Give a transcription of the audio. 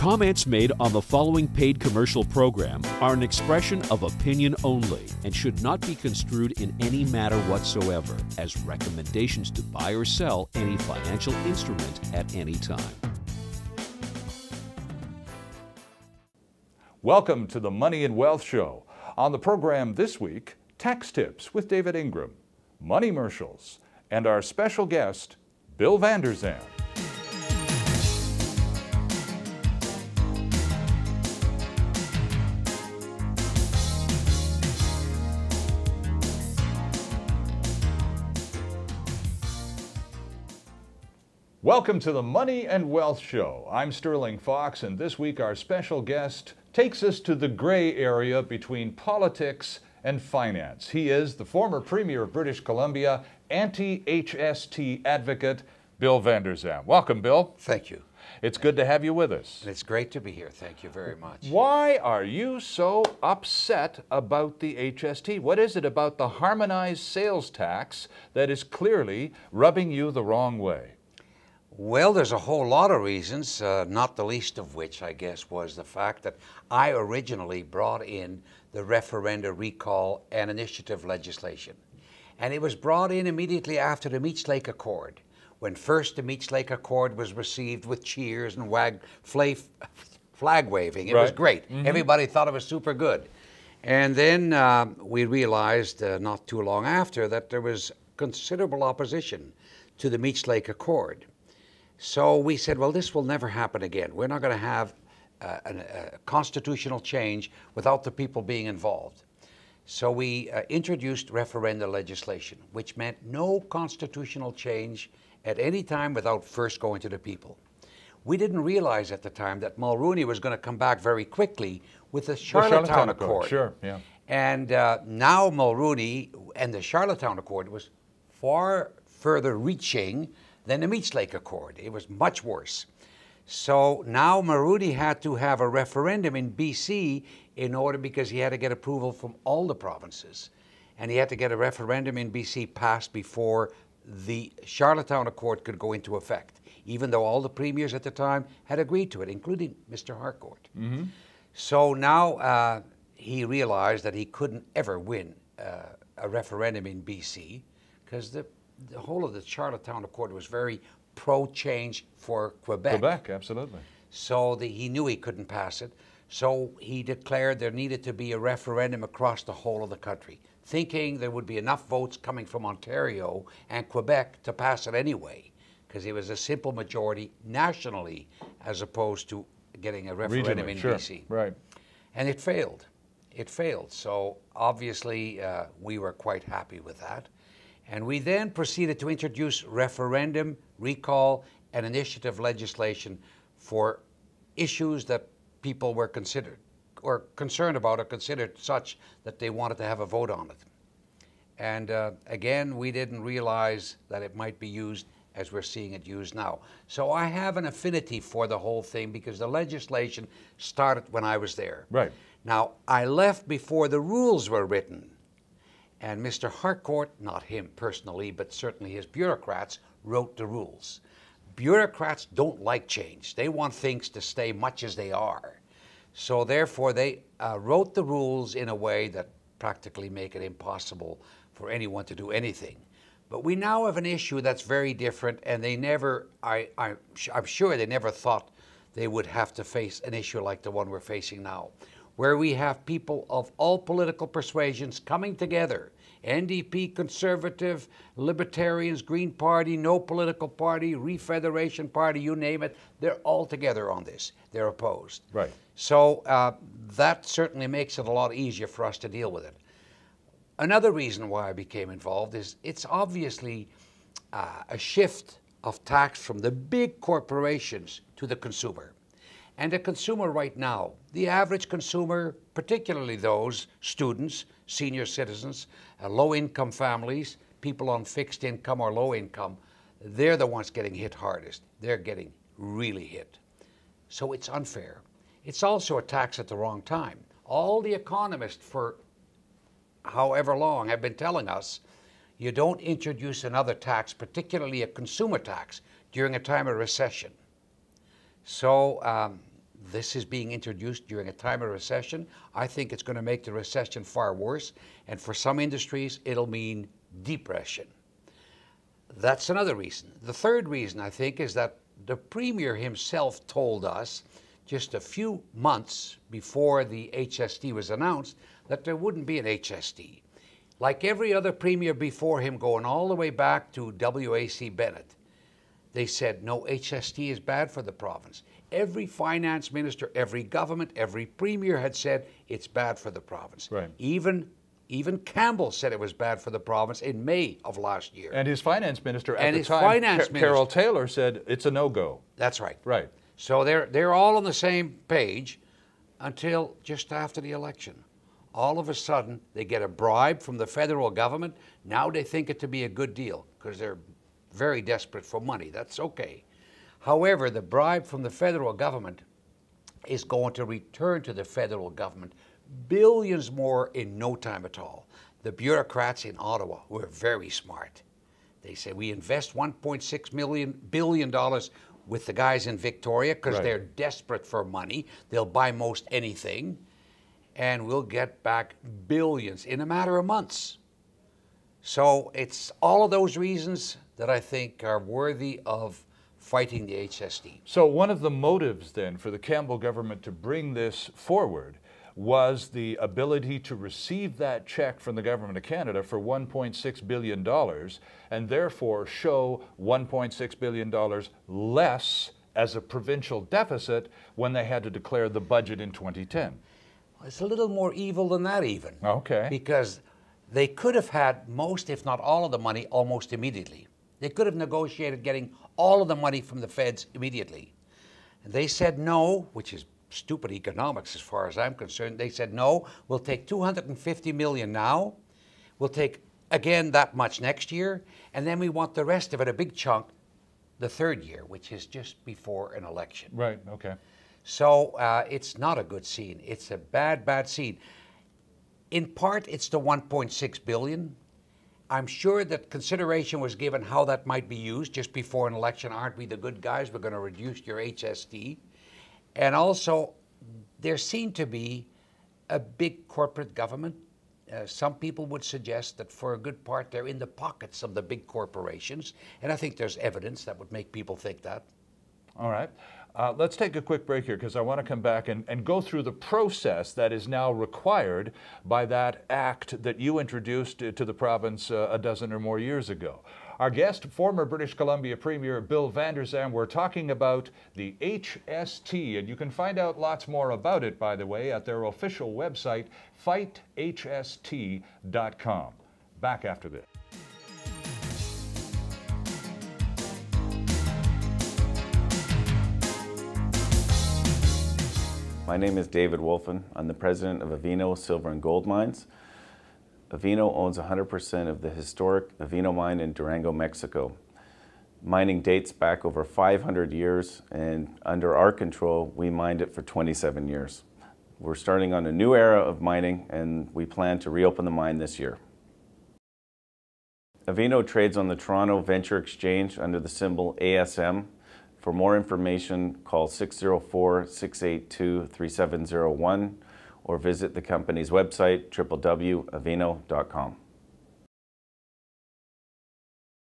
Comments made on the following paid commercial program are an expression of opinion only and should not be construed in any matter whatsoever as recommendations to buy or sell any financial instrument at any time. Welcome to the Money and Wealth Show. On the program this week, tax tips with David Ingram, money commercials, and our special guest, Bill Vander. Welcome to the Money and Wealth Show. I'm Sterling Fox, and this week our special guest takes us to the gray area between politics and finance. He is the former Premier of British Columbia, anti-HST advocate, Bill Vander. Welcome, Bill. Thank you. It's good to have you with us. It's great to be here. Thank you very much. Why are you so upset about the HST? What is it about the harmonized sales tax that is clearly rubbing you the wrong way? Well, there's a whole lot of reasons, not the least of which, I guess, was the fact that I originally brought in the referenda recall and initiative legislation. And it was brought in immediately after the Meech Lake Accord, when first the Meech Lake Accord was received with cheers and flag waving. It was great. Mm-hmm. Everybody thought it was super good. And then we realized not too long after that there was considerable opposition to the Meech Lake Accord. So we said, well, this will never happen again. We're not going to have a constitutional change without the people being involved. So we introduced referenda legislation, which meant no constitutional change at any time without first going to the people. We didn't realize at the time that Mulroney was going to come back very quickly with the Charlottetown Accord. Sure, yeah. And now Mulroney and the Charlottetown Accord was far further reaching than the Meech Lake Accord. It was much worse. So now Mulroney had to have a referendum in BC in order, because he had to get approval from all the provinces. And he had to get a referendum in BC passed before the Charlottetown Accord could go into effect, even though all the premiers at the time had agreed to it, including Mr. Harcourt. Mm-hmm. So now he realized that he couldn't ever win a referendum in BC, because the whole of the Charlottetown Accord was very pro-change for Quebec. Quebec, absolutely. So he knew he couldn't pass it. So he declared there needed to be a referendum across the whole of the country, thinking there would be enough votes coming from Ontario and Quebec to pass it anyway, because it was a simple majority nationally as opposed to getting a referendum in BC. Right. And it failed. It failed. So obviously we were quite happy with that. And we then proceeded to introduce referendum, recall, and initiative legislation for issues that people were considered or concerned about or considered such that they wanted to have a vote on it. And again, we didn't realize that it might be used as we're seeing it used now. So I have an affinity for the whole thing because the legislation started when I was there. Right. Now, I left before the rules were written. And Mr. Harcourt, not him personally, but certainly his bureaucrats, wrote the rules. Bureaucrats don't like change. They want things to stay much as they are. So therefore, they wrote the rules in a way that practically make it impossible for anyone to do anything. But we now have an issue that's very different, and they never, I'm sure they never thought they would have to face an issue like the one we're facing now, where we have people of all political persuasions coming together, NDP, Conservative, Libertarians, Green Party, No Political Party, Refederation Party, you name it, they're all together on this. They're opposed. Right. So that certainly makes it a lot easier for us to deal with it. Another reason why I became involved is it's obviously a shift of tax from the big corporations to the consumer. And the consumer right now, the average consumer, particularly those students, senior citizens, low-income families, people on fixed income or low income, they're the ones getting hit hardest. They're getting really hit. So it's unfair. It's also a tax at the wrong time. All the economists for however long have been telling us you don't introduce another tax, particularly a consumer tax, during a time of recession. So This is being introduced during a time of recession. I think it's going to make the recession far worse. And for some industries, it'll mean depression. That's another reason. The third reason, I think, is that the Premier himself told us just a few months before the HST was announced that there wouldn't be an HST. Like every other Premier before him, going all the way back to W.A.C. Bennett, they said, no, HST is bad for the province. Every finance minister, every government, every Premier had said it's bad for the province. Right. Even Campbell said it was bad for the province in May of last year. And his finance minister at the time, Carol Taylor, said it's a no-go. That's right. Right. So they're all on the same page until just after the election. All of a sudden, they get a bribe from the federal government. Now they think it to be a good deal because they're very desperate for money. That's okay. However, the bribe from the federal government is going to return to the federal government billions more in no time at all. The bureaucrats in Ottawa were very smart. They said, we invest $1.6 billion with the guys in Victoria because they're desperate for money. They'll buy most anything, and we'll get back billions in a matter of months. So it's all of those reasons that I think are worthy of fighting the HST. So one of the motives then for the Campbell government to bring this forward was the ability to receive that check from the Government of Canada for $1.6 billion and therefore show $1.6 billion less as a provincial deficit when they had to declare the budget in 2010. It's a little more evil than that even. Okay. Because they could have had most, if not all of the money almost immediately. They could have negotiated getting all of the money from the feds immediately. And they said no, which is stupid economics as far as I'm concerned. They said, no, we'll take $250 million now. We'll take, again, that much next year. And then we want the rest of it, a big chunk, the third year, which is just before an election. Right, okay. So it's not a good scene. It's a bad, bad scene. In part, it's the $1.6 billion. I'm sure that consideration was given how that might be used just before an election. Aren't we the good guys? We're going to reduce your HST. And also, there seemed to be a big corporate government. Some people would suggest that for a good part, they're in the pockets of the big corporations. And I think there's evidence that would make people think that. All right. Let's take a quick break here because I want to come back and go through the process that is now required by that act that you introduced to the province a dozen or more years ago. Our guest, former British Columbia Premier Bill Vander. We're talking about the HST, and you can find out lots more about it, by the way, at their official website, fighthst.com. Back after this. My name is David Wolfen. I'm the president of Avino Silver and Gold Mines. Avino owns 100% of the historic Avino mine in Durango, Mexico. Mining dates back over 500 years, and under our control, we mined it for 27 years. We're starting on a new era of mining, and we plan to reopen the mine this year. Avino trades on the Toronto Venture Exchange under the symbol ASM. For more information, call 604-682-3701 or visit the company's website, www.avino.com.